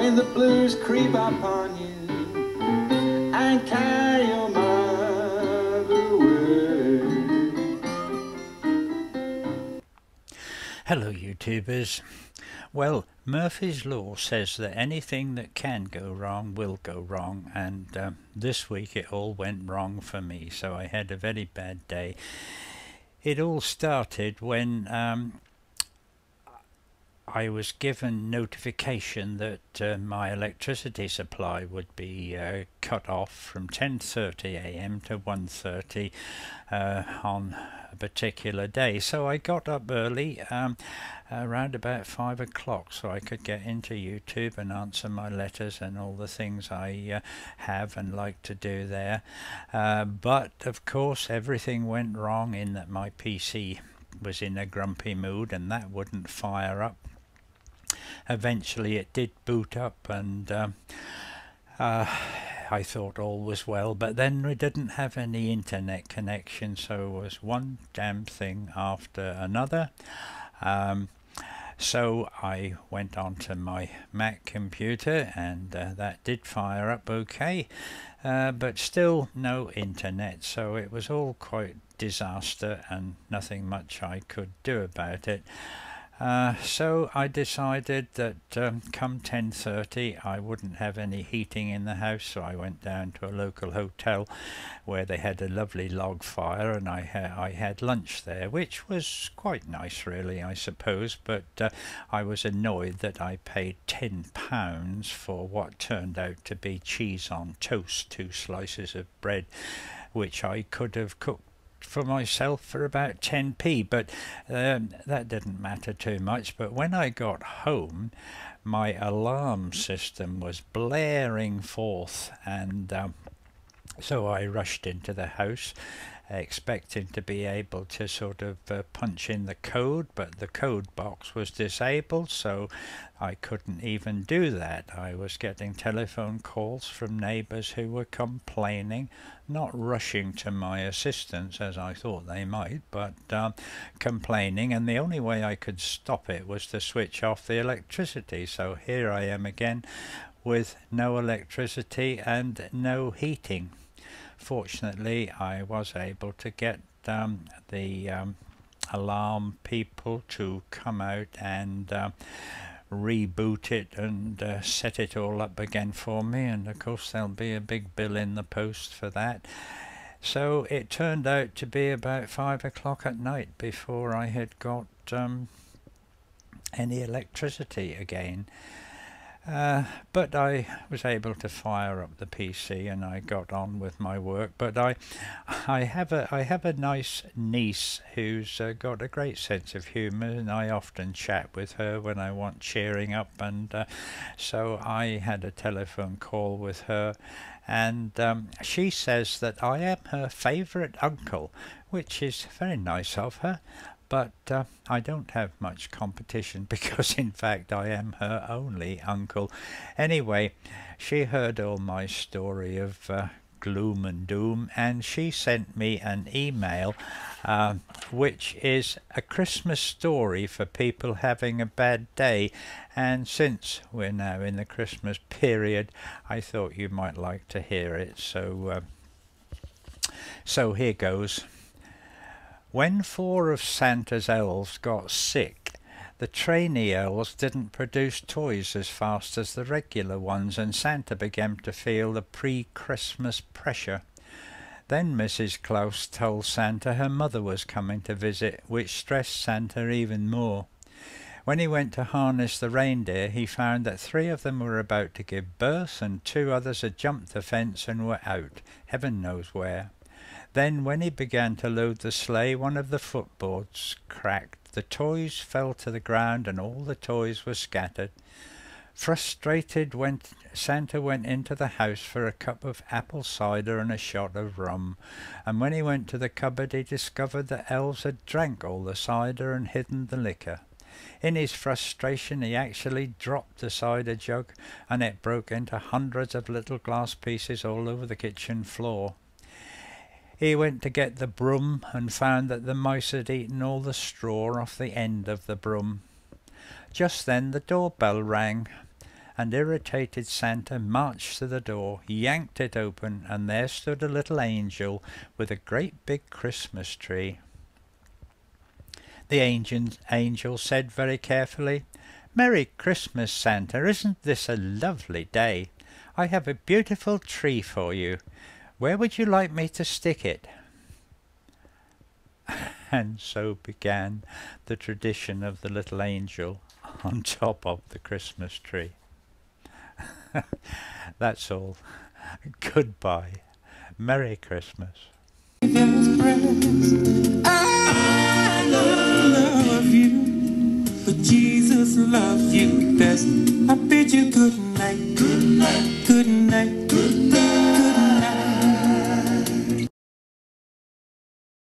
when the blues creep upon you and carry your mind away. Hello YouTubers. Well, Murphy's Law says that anything that can go wrong will go wrong, and this week it all went wrong for me, so I had a very bad day. It all started when I was given notification that my electricity supply would be cut off from 10:30 AM to 1:30 on a particular day. So I got up early, around about 5 o'clock, so I could get into YouTube and answer my letters and all the things I have and like to do there. But of course everything went wrong in that my PC was in a grumpy mood and that wouldn't fire up. Eventually it did boot up, and I thought all was well, but then we didn't have any internet connection, so it was one damn thing after another. So I went on to my Mac computer, and that did fire up okay, but still no internet, so it was all quite disaster and nothing much I could do about it. So I decided that come 10:30 I wouldn't have any heating in the house, so I went down to a local hotel where they had a lovely log fire, and I had lunch there, which was quite nice really, I suppose, but I was annoyed that I paid £10 for what turned out to be cheese on toast, 2 slices of bread, which I could have cooked for myself for about 10p, but that didn't matter too much. But when I got home, my alarm system was blaring forth, and so I rushed into the house expecting to be able to sort of punch in the code, but the code box was disabled, so I couldn't even do that. I was getting telephone calls from neighbours who were complaining, not rushing to my assistance as I thought they might, but complaining, and the only way I could stop it was to switch off the electricity. So here I am again with no electricity and no heating. Fortunately, I was able to get the alarm people to come out and reboot it and set it all up again for me, and of course there'll be a big bill in the post for that. So it turned out to be about 5 o'clock at night before I had got any electricity again. But I was able to fire up the PC and I got on with my work. But I have a nice niece who's got a great sense of humour, and I often chat with her when I want cheering up, and so I had a telephone call with her, and she says that I am her favourite uncle, which is very nice of her. But I don't have much competition, because in fact I am her only uncle. Anyway, she heard all my story of gloom and doom, and she sent me an email which is a Christmas story for people having a bad day, and since we're now in the Christmas period I thought you might like to hear it, so here goes. When 4 of Santa's elves got sick, the trainee elves didn't produce toys as fast as the regular ones, and Santa began to feel the pre-Christmas pressure. Then Mrs. Claus told Santa her mother was coming to visit, which stressed Santa even more. When he went to harness the reindeer, he found that 3 of them were about to give birth, and 2 others had jumped the fence and were out, heaven knows where. Then when he began to load the sleigh, one of the footboards cracked, the toys fell to the ground, and all the toys were scattered. Frustrated, Santa went into the house for a cup of apple cider and a shot of rum, and when he went to the cupboard he discovered that elves had drank all the cider and hidden the liquor. In his frustration he actually dropped the cider jug, and it broke into hundreds of little glass pieces all over the kitchen floor. He went to get the broom and found that the mice had eaten all the straw off the end of the broom. Just then the doorbell rang, and irritated Santa marched to the door, yanked it open, and there stood a little angel with a great big Christmas tree. The angel said very carefully, "Merry Christmas, Santa. Isn't this a lovely day? I have a beautiful tree for you. Where would you like me to stick it?" And so began the tradition of the little angel on top of the Christmas tree. That's all. Goodbye. Merry Christmas. I love you, but Jesus loves you best. I bid you good night, good night, good night.